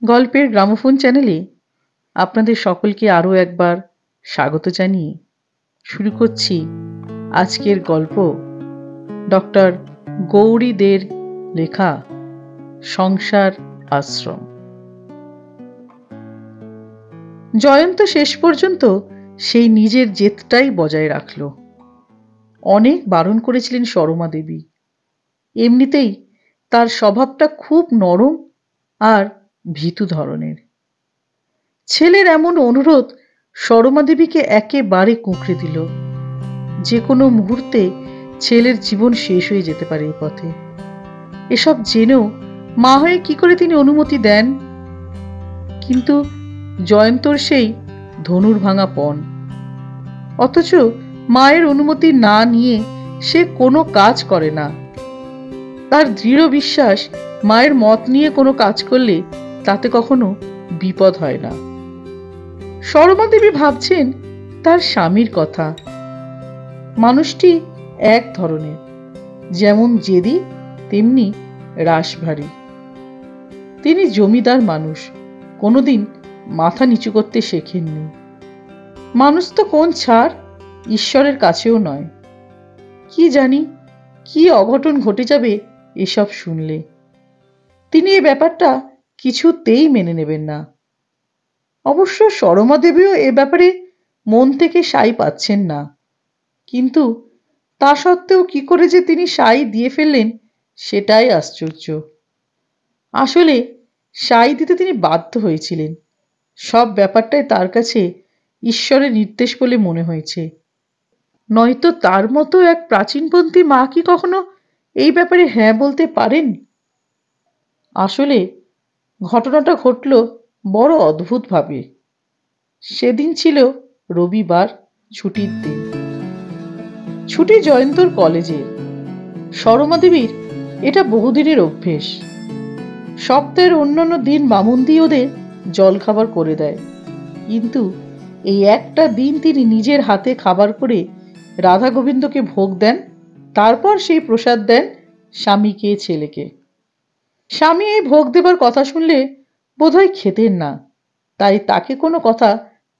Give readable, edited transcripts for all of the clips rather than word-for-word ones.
গল্পের গ্রামোফোন চ্যানেলে আপনাদের সকলকে আরও একবার স্বাগত জানিয়ে শুরু করছি আজকের গল্প। ডক্টর গৌরী দের লেখা সংসার আশ্রম। জয়ন্ত শেষ পর্যন্ত সেই নিজের জেদটাই বজায় রাখল। অনেক বারণ করেছিলেন সরমা দেবী। এমনিতেই তার স্বভাবটা খুব নরম আর ভীতু ধরনের। ছেলের এমন অনুরোধ সরমা দেবীকে একেবারে কুঁকড়ে দিল। যে কোনো মুহূর্তে ছেলের জীবন শেষ হয়ে যেতে পারে এই পথে। এসব জেনেও মা হয়ে কি করে তিনি অনুমতি দেন? কিন্তু জয়ন্তর সেই ধনুর ভাঙা পণ। অথচ মায়ের অনুমতি না নিয়ে সে কোনো কাজ করে না। তার দৃঢ় বিশ্বাস, মায়ের মত নিয়ে কোনো কাজ করলে তাতে কখনো বিপদ হয় না। সরমা দেবী ভাবছেন তার স্বামীর কথা। মানুষটি এক ধরনের, যেমন জেদি তেমনি রাশভারী। তিনি জমিদার মানুষ, কোনোদিন মাথা নিচু করতে শেখেননি। মানুষ তো কোন ছাড়, ঈশ্বরের কাছেও নয়। কি জানি কি অঘটন ঘটে যাবে এসব শুনলে। তিনি এ ব্যাপারটা কিছুতেই মেনে নেবেন না। অবশ্য সরমা দেবীও এ ব্যাপারে মন থেকে সাই পাচ্ছেন না। কিন্তু তা সত্ত্বেও কি করে যে তিনি সাই দিয়ে ফেললেন সেটাই আশ্চর্য। আসলে সাই দিতে তিনি বাধ্য হয়েছিলেন। সব ব্যাপারটাই তার কাছে ঈশ্বরের নির্দেশ বলে মনে হয়েছে। নয়তো তার মতো এক প্রাচীনপন্থী মা কি কখনো এই ব্যাপারে হ্যাঁ বলতে পারেন? আসলে ঘটনাটা ঘটল বড় অদ্ভুতভাবে। সেদিন ছিল রবিবার, ছুটির দিন। ছুটি জয়ন্তর কলেজে। সরমা দেবীর এটা বহুদিনের অভ্যেস। সপ্তাহের অন্যান্য দিন বামুন্দি ওদের জলখাবার করে দেয়, কিন্তু এই একটা দিন তিনি নিজের হাতে খাবার করে রাধা গোবিন্দকে ভোগ দেন। তারপর সেই প্রসাদ দেন স্বামীকে, ছেলেকে। স্বামী এই ভোগ দেবার কথা শুনলে বোধহয় খেতেন না, তাই তাকে কোনো কথা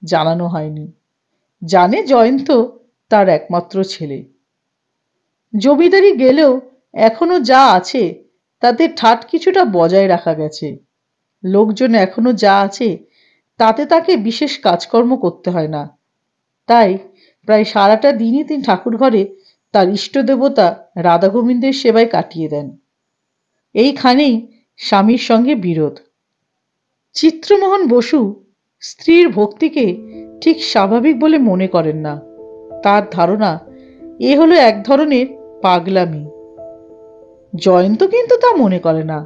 জানানো হয়নি। জানে জয়ন্ত তার একমাত্র ছেলে। জমিদারি গেলেও এখনো যা আছে তাতে ঠাট কিছুটা বজায় রাখা গেছে। লোকজন এখনো যা আছে তাতে তাকে বিশেষ কাজকর্ম করতে হয় না। তাই প্রায় সারাটা দিনই তিনি ঠাকুর ঘরে তার ইষ্ট দেবতা রাধা গোবিন্দের সেবায় কাটিয়ে দেন। এইখানেই স্বামীর সঙ্গে বিরোধ। চিত্রমোহন বসু স্ত্রীর ভক্তিকে ঠিক স্বাভাবিক বলে মনে করেন না। তার ধারণা এ হলো এক ধরনের পাগলামি। জয়ন্ত কিন্তু তা মনে করে না।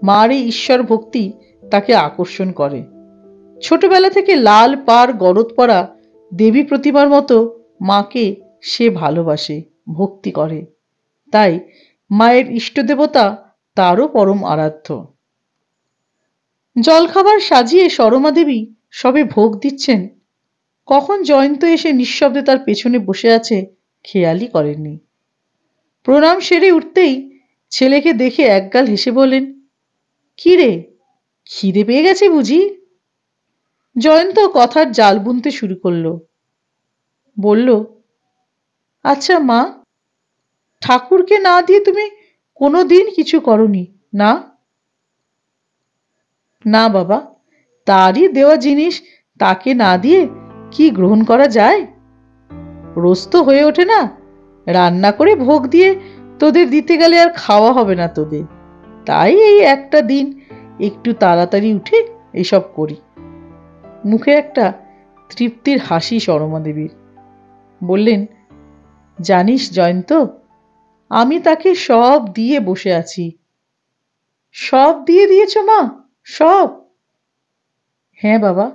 মার এই ঈশ্বর ভক্তি তাকে আকর্ষণ করে। ছোটবেলা থেকে লাল পাড় গরদ পরা দেবী প্রতিমার মতো মাকে সে ভালোবাসে, ভক্তি করে। তাই মায়ের ইষ্টদেবতা তারও পরম আরাধ্য। জলখাবার সাজিয়ে সরমা দেবী সবে ভোগ দিচ্ছেন, কখন জয়ন্ত এসে নিঃশব্দে তার পেছনে বসে আছে খেয়ালই করেননি। প্রণাম সেরে উঠতেই ছেলেকে দেখে একগাল হেসে বলেন, কি রে, খিদে পেয়ে গেছে বুঝি? জয়ন্ত কথার জাল বুনতে শুরু করলো। বলল, আচ্ছা মা, ঠাকুরকে না দিয়ে তুমি কোনোদিন কিছু করনি না? না বাবা, তারই দেওয়া জিনিস তাকে না দিয়ে কি গ্রহণ করা যায়? রোজ তো হয়ে ওঠে না। রান্না করে ভোগ দিয়ে তোদের দিতে গেলে আর খাওয়া হবে না তোদের। তাই এই একটা দিন একটু তাড়াতাড়ি উঠে এসব করি। মুখে একটা তৃপ্তির হাসি সরমা দেবীর। বললেন, জানিস জয়ন্ত, আমি তাকে সব দিয়ে বসে আছি। সব দিয়ে দিয়েছ মা? সব? হ্যাঁ বাবা,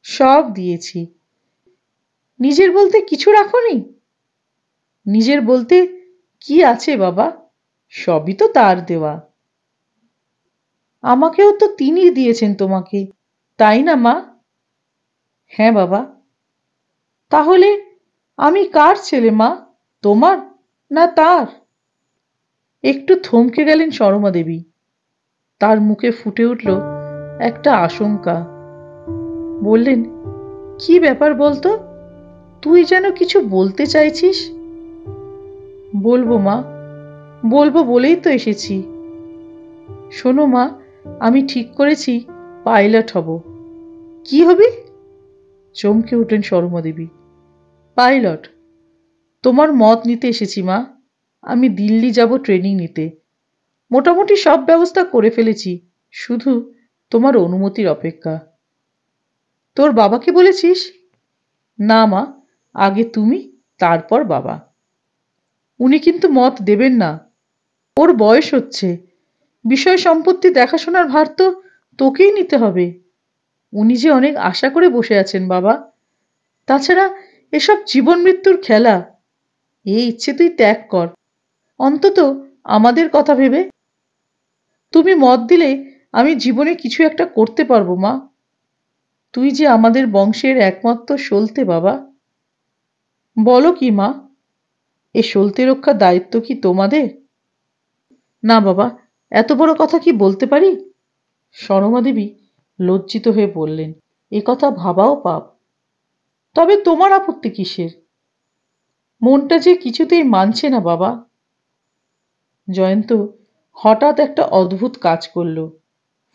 সব দিয়েছি। নিজের বলতে কিছু রাখোনি? নিজের বলতে কি আছে বাবা, সবই তো তার দেওয়া। আমাকেও তো তিনি দিয়েছেন তোমাকে, তাই না মা? হ্যাঁ বাবা। তাহলে আমি কার ছেলে মা, তোমার না তার? একটু থমকে গেলেন সরমা দেবী। তার মুখে ফুটে উঠল একটা আশঙ্কা। বললেন, কি ব্যাপার বলতো? তুই যেন কিছু বলতে চাইছিস। বলবো মা, বলবো বলেই তো এসেছি। শোনো মা, আমি ঠিক করেছি পাইলট হব। কি হবি? চমকে উঠলেন সরমা দেবী। পাইলট। তোমার মত নিতে এসেছি মা। আমি দিল্লি যাব ট্রেনিং নিতে। মোটামুটি সব ব্যবস্থা করে ফেলেছি, শুধু তোমার অনুমতির অপেক্ষা। তোর বাবাকে বলেছিস? না মা, আগে তুমি, তারপর বাবা। উনি কিন্তু মত দেবেন না। ওর বয়স হচ্ছে, বিষয় সম্পত্তি দেখাশোনার ভার তো তোকেই নিতে হবে। উনি যে অনেক আশা করে বসে আছেন বাবা। তাছাড়া এসব জীবন মৃত্যুর খেলা। এই ইচ্ছে তুই ত্যাগ কর, অন্তত আমাদের কথা ভেবে। তুমি মত দিলে আমি জীবনে কিছু একটা করতে পারবো মা। তুই যে আমাদের বংশের একমাত্র সলতে বাবা। বলো কি মা, এ সলতে রক্ষার দায়িত্ব কি তোমাদের? না বাবা, এত বড় কথা কি বলতে পারি? সরমা দেবী লজ্জিত হয়ে বললেন, এ কথা ভাবাও পাপ। তবে তোমার আপত্তি কিসের? মনটা যে কিছুতেই মানছে না বাবা। জয়ন্ত হঠাৎ একটা অদ্ভুত কাজ করল।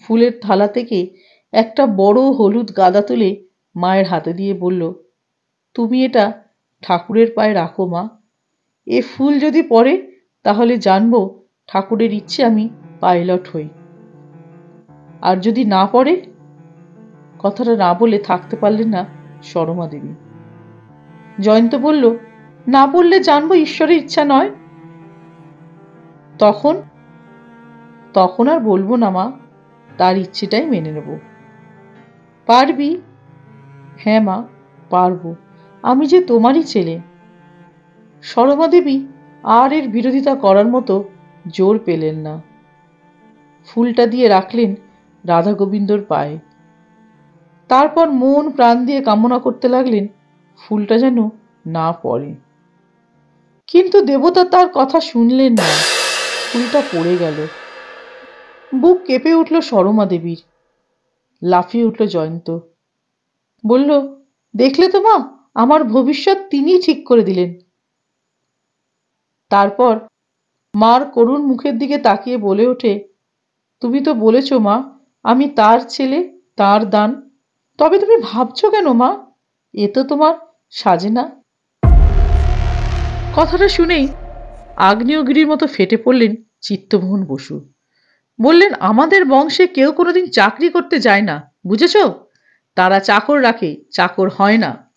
ফুলের থালা থেকে একটা বড় হলুদ গাঁদা তুলে মায়ের হাতে দিয়ে বলল, তুমি এটা ঠাকুরের পায়ে রাখো মা। এ ফুল যদি পড়ে তাহলে জানবো ঠাকুরের ইচ্ছে আমি পাইলট হই। আর যদি না পড়ে? কথাটা না বলে থাকতে পারলেন না সরমা দেবী। জয়ন্ত বলল, না বললে জানবো ঈশ্বরের ইচ্ছা নয়। তখন? তখন আর বলবো না মা, তার ইচ্ছেটাই মেনে নেব। পারবি? হ্যাঁ মা, পারবো। আমি যে তোমারই ছেলে। সরমা দেবী আর এর বিরোধিতা করার মতো জোর পেলেন না। ফুলটা দিয়ে রাখলেন রাধা গোবিন্দর পায়ে। তারপর মন প্রাণ দিয়ে কামনা করতে লাগলেন ফুলটা যেন না পড়ে। কিন্তু দেবতা তার কথা শুনলেন না। ফুলটা পড়ে গেল। বুক কেঁপে উঠল সরমা দেবীর। লাফিয়ে উঠল জয়ন্ত। বলল, দেখলে তো মা, আমার ভবিষ্যৎ তিনিই ঠিক করে দিলেন। তারপর মার করুণ মুখের দিকে তাকিয়ে বলে ওঠে, তুমি তো বলেছ মা, আমি তার ছেলে, তার দান। তবে তুমি ভাবছো কেন মা? এ তো তোমার সাজে না। কথাটা শুনেই আগ্নেয়গিরির মতো ফেটে পড়লেন চিত্তমোহন বসু। বললেন, আমাদের বংশে কেউ কোনোদিন চাকরি করতে যায় না, বুঝেছ? তারা চাকর রাখে, চাকর হয় না।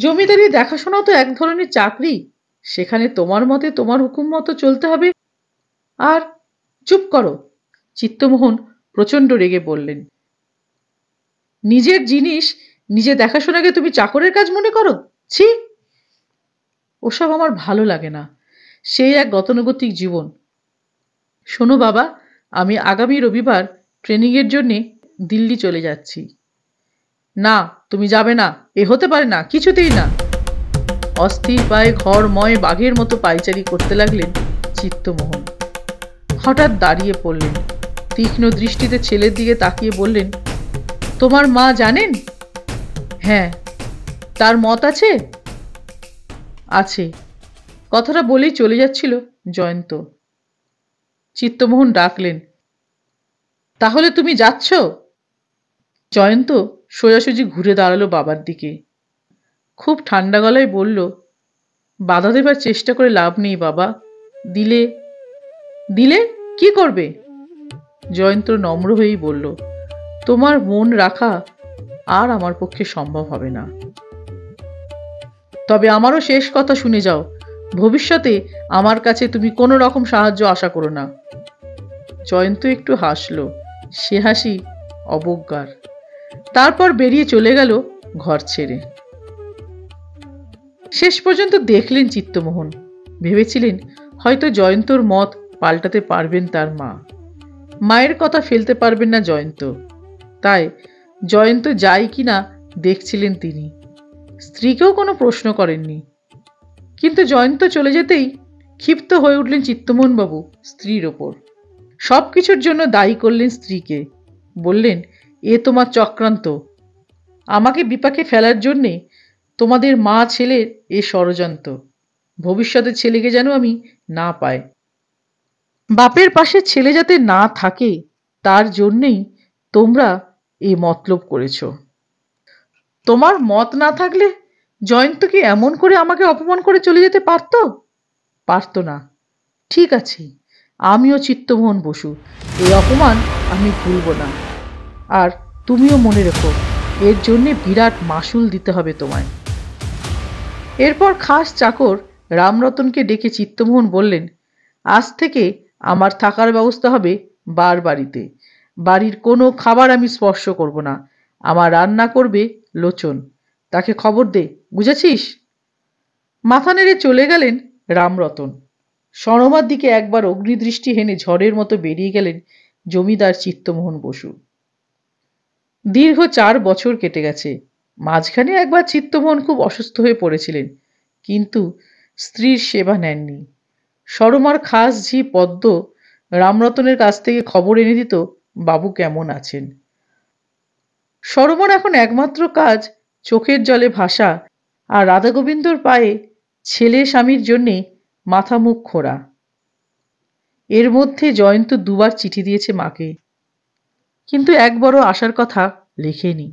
জমিদারি দেখাশোনাও তো এক ধরনের চাকরি। সেখানে তোমার মতে তোমার হুকুম মতো চলতে হবে। আর চুপ করো। চিত্তমোহন প্রচণ্ড রেগে বললেন, নিজের জিনিস নিজে দেখাশোনাকে তুমি চাকরের কাজ মনে করো? ছি! ওসব আমার ভালো লাগে না। সেই এক গতানুগতিক জীবন। শোনো বাবা, আমি আগামী রবিবার ট্রেনিংয়ের জন্যে দিল্লি চলে যাচ্ছি। না, তুমি যাবে না। এ হতে পারে না, কিছুতেই না। অস্থির পায়ে ঘরময় বাঘের মতো পায়চারি করতে লাগলেন চিত্তমোহন। হঠাৎ দাঁড়িয়ে পড়লেন। তীক্ষ্ণ দৃষ্টিতে ছেলের দিকে তাকিয়ে বললেন, তোমার মা জানেন? হ্যাঁ। তার মত আছে? আছে। কথাটা বলেই চলে যাচ্ছিল জয়ন্ত। চিত্তমোহন ডাকলেন, তাহলে তুমি যাচ্ছ? জয়ন্ত সোজাসুজি ঘুরে দাঁড়ালো বাবার দিকে। খুব ঠান্ডা গলায় বলল, বাধা দেবার চেষ্টা করে লাভ নেই বাবা। দিলে? দিলে কি করবে? জয়ন্ত নম্র হয়েই বলল, তোমার মন রাখা আর আমার পক্ষে সম্ভব হবে না। তবে আমারও শেষ কথা শুনে যাও, ভবিষ্যতে আমার কাছে তুমি কোনো রকম সাহায্য আশা করো না। জয়ন্ত একটু হাসল। সে হাসি অবজ্ঞার। তারপর বেরিয়ে চলে গেল ঘর ছেড়ে। শেষ পর্যন্ত দেখলেন চিত্তমোহন। ভেবেছিলেন হয়তো জয়ন্তর মত পাল্টাতে পারবেন তার মা। মায়ের কথা ফেলতে পারবেন না জয়ন্ত। তাই জয়ন্ত যায় কিনা দেখছিলেন তিনি। স্ত্রীকেও কোনো প্রশ্ন করেননি। কিন্তু জয়ন্ত চলে যেতেই ক্ষিপ্ত হয়ে উঠলেন চিত্তমোহনবাবু স্ত্রীর ওপর। সবকিছুর জন্য দায়ী করলেন স্ত্রীকে। বললেন, এ তোমার চক্রান্ত। আমাকে বিপাকে ফেলার জন্যে তোমাদের মা ছেলের এ ষড়যন্ত্র। ভবিষ্যতে ছেলেকে যেন আমি না পাই। বাপের পাশে ছেলে যাতে না থাকে তার জন্যেই তোমরা এই মতলব করেছ। তোমার মত না থাকলে জয়ন্ত কি এমন করে আমাকে অপমান করে চলে যেতে পারত? পারত না। ঠিক আছে, আমিও চিত্তমোহন বসু এই অপমান আমি ভুলব না। আর তুমিও মনে রেখো, এর জন্যে বিরাট মাসুল দিতে হবে তোমায়। এরপর খাস চাকর রামরতনকে ডেকে চিত্তমোহন বললেন, আজ থেকে আমার থাকার ব্যবস্থা হবে বাড়িতে। বাড়ির কোনো খাবার আমি স্পর্শ করব না। আমার রান্না করবে লোচন। তাকে খবর দে, বুঝেছিস? মাথা নেড়ে চলে গেলেন রামরতন। সরমার দিকে একবার অগ্নিদৃষ্টি হেনে ঝড়ের মতো বেরিয়ে গেলেন জমিদার চিত্তমোহন বসু। দীর্ঘ 4 বছর কেটে গেছে। মাঝখানে একবার চিত্তমোহন খুব অসুস্থ হয়ে পড়েছিলেন, কিন্তু স্ত্রীর সেবা নেননি। সরমার খাস ঝি পদ্ম রামরতনের কাছ থেকে খবর এনে দিত বাবু কেমন আছেন। সরমার এখন একমাত্র কাজ চোখের জলে ভাসা আর রাধাগোবিন্দর পায়ে ছেলে স্বামীর জন্যে মাথা মুখ খোঁড়া। এর মধ্যে জয়ন্ত 2 বার চিঠি দিয়েছে মাকে, কিন্তু একবারও আসার কথা লেখেনি।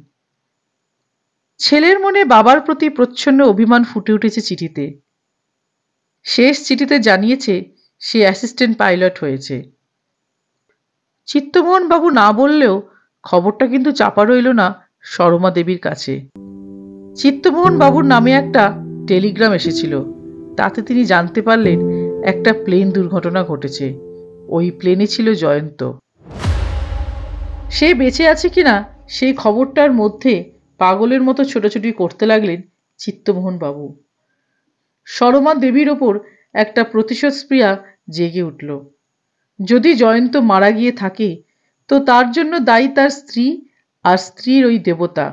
ছেলের মনে বাবার প্রতি প্রচ্ছন্ন অভিমান ফুটে উঠেছে চিঠিতে। শেষ চিঠিতে জানিয়েছে সে অ্যাসিস্ট্যান্ট পাইলট হয়েছে। চিত্তমোহন বাবু না বললেও খবরটা কিন্তু চাপা রইল না সরমা দেবীর কাছে। চিত্তমোহন বাবুর নামে একটা টেলিগ্রাম এসেছিল। তাতে তিনি জানতে পারলেন একটা প্লেন দুর্ঘটনা ঘটেছে। ওই প্লেনে ছিল জয়ন্ত। সে বেঁচে আছে কিনা সেই খবরটার মধ্যে পাগলের মতো ছোটাছুটি করতে লাগলেন চিত্তমোহন বাবু। সরমা দেবীর ওপর একটা প্রতিশোধ স্পৃহা জেগে উঠল। যদি জয়ন্ত মারা গিয়ে থাকে তো তার জন্য দায়ী তার স্ত্রী আর স্ত্রীর ওই দেবতা।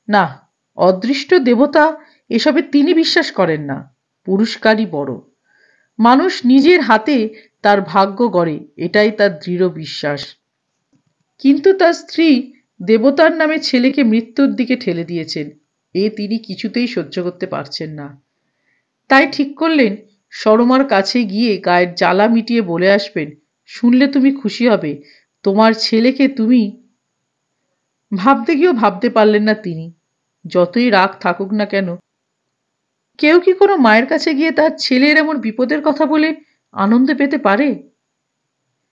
না, অদৃষ্ট দেবতা এসবে তিনি বিশ্বাস করেন না। পুরস্কারই বড়। মানুষ নিজের হাতে তার ভাগ্য গড়ে, এটাই তার দৃঢ় বিশ্বাস। কিন্তু তার স্ত্রী দেবতার নামে ছেলেকে মৃত্যুর দিকে ঠেলে দিয়েছেন, এ তিনি কিছুতেই সহ্য করতে পারছেন না। তাই ঠিক করলেন সরমার কাছে গিয়ে গায়ের জ্বালা মিটিয়ে বলে আসবেন, শুনলে তুমি খুশি হবে, তোমার ছেলেকে তুমি। ভাবতে গিয়েও ভাবতে পারলেন না তিনি। যতই রাগ থাকুক না কেন, কেউ কি কোনো মায়ের কাছে গিয়ে তার ছেলের এমন বিপদের কথা বলে আনন্দ পেতে পারে?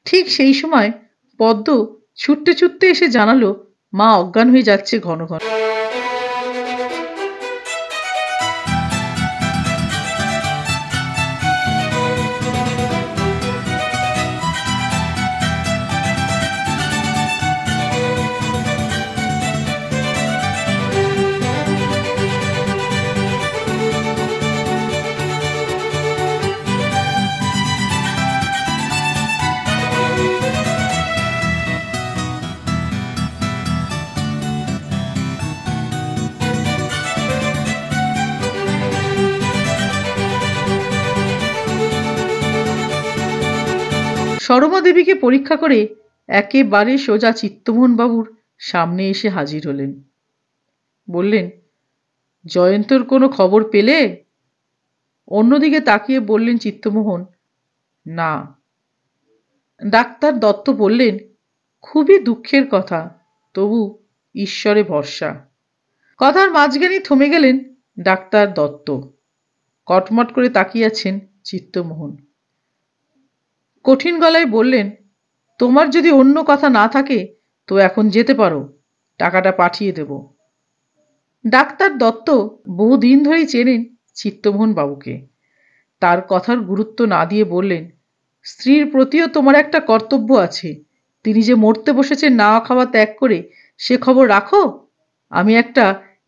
ঠিক সেই সময় পদ্ম ছুটতে ছুটতে এসে জানালো মা অজ্ঞান হয়ে যাচ্ছে ঘন ঘন। সরমা দেবীকে পরীক্ষা করে একেবারে সোজা চিত্তমোহন বাবুর সামনে এসে হাজির হলেন। বললেন, জয়ন্তর কোনো খবর পেলে? অন্যদিকে তাকিয়ে বললেন চিত্তমোহন, না। ডাক্তার দত্ত বললেন, খুবই দুঃখের কথা, তবু ঈশ্বরে ভরসা। কথার মাঝখানেই থমে গেলেন ডাক্তার দত্ত। কটমট করে তাকিয়ে আছেন চিত্তমোহন। কঠিন গলায় বললেন, তোমার যদি অন্য কথা না থাকে তো এখন যেতে পারো, টাকাটা পাঠিয়ে দেব। ডাক্তার দত্ত বহুদিন ধরেই চেনেন চিত্তমোহন বাবুকে। তার কথার গুরুত্ব না দিয়ে বললেন, স্ত্রীর প্রতিও তোমার একটা কর্তব্য আছে। তিনি যে মরতে বসেছেন না খাওয়া ত্যাগ করে, সে খবর রাখো। আমি একটা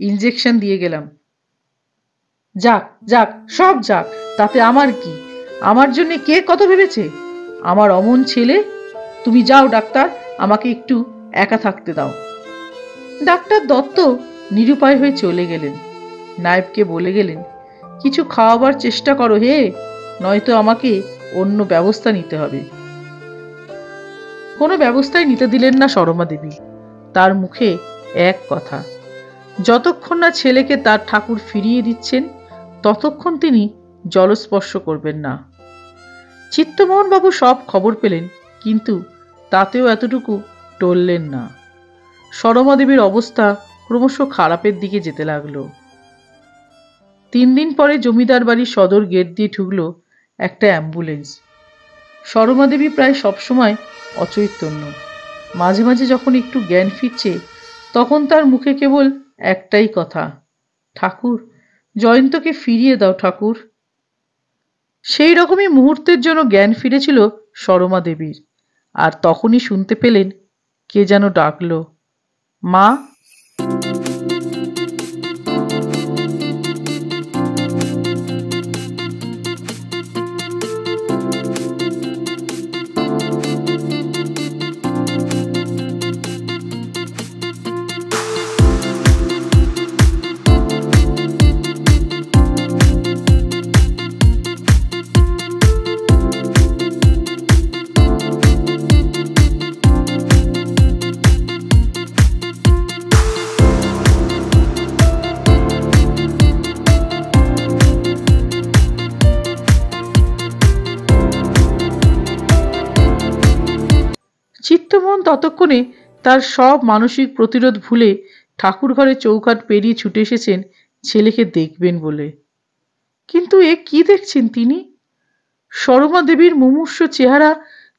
ইনজেকশন দিয়ে গেলাম। যাক যাক, সব যাক, তাতে আমার কি? আমার জন্য কে কত ভেবেছে? আমার অমন ছেলে। তুমি যাও ডাক্তার, আমাকে একটু একা থাকতে দাও। ডাক্তার দত্ত নিরুপায় হয়ে চলে গেলেন। নায়েবকে বলে গেলেন, কিছু খাওয়াবার চেষ্টা করো হে, নয়তো আমাকে অন্য ব্যবস্থা নিতে হবে। কোনো ব্যবস্থাই নিতে দিলেন না সরমা দেবী। তার মুখে এক কথা, যতক্ষণ না ছেলেকে তার ঠাকুর ফিরিয়ে দিচ্ছেন ততক্ষণ তিনি জলস্পর্শ করবেন না। চিত্তমোহন বাবু সব খবর পেলেন, কিন্তু তাতেও এতটুকু টললেন না। সরমা দেবীর অবস্থা ক্রমশ খারাপের দিকে যেতে লাগলো। 3 দিন পরে জমিদার বাড়ির সদর গেট দিয়ে ঢুকলো একটা অ্যাম্বুলেন্স। সরমা দেবী প্রায় সবসময় অচৈতন্য। মাঝে মাঝে যখন একটু জ্ঞান ফিরছে তখন তার মুখে কেবল একটাই কথা, ঠাকুর, জয়ন্তকে ফিরিয়ে দাও ঠাকুর। সেই রকমই মুহূর্তের জন্য জ্ঞান ফিরেছিল সরমা দেবীর, আর তখনই শুনতে পেলেন কে যেন ডাকলো, মা। চিত্তমোহন ততক্ষণে তার সব মানসিক প্রতিরোধ ভুলে ঠাকুর ঘরে চৌকাঠ পেরিয়ে ছুটে এসেছেন ছেলেকে দেখবেন বলে। কিন্তু এ কি দেখছেন তিনি? সরমা দেবীর মুমূর্ষু চেহারা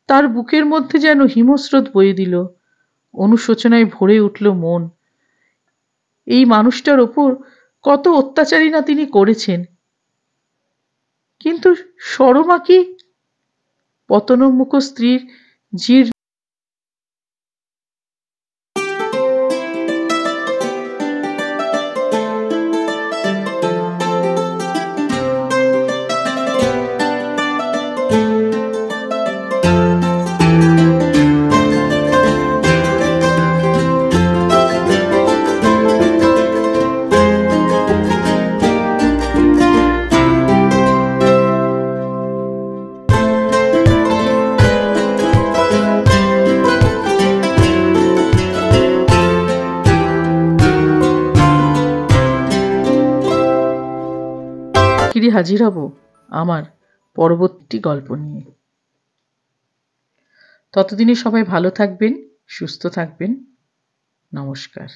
তার বুকের মধ্যে যেন হিমস্রোত বয়ে দিল। অনুশোচনায় ভরে উঠল মন। এই মানুষটার ওপর কত অত্যাচারী না তিনি করেছেন। কিন্তু সরমা কি? পতনোন্মুখ স্ত্রীর জির ফিরে হাজির হব আমার পরবর্তী গল্প নিয়ে। ততদিনে সবাই ভালো থাকবেন, সুস্থ থাকবেন। নমস্কার।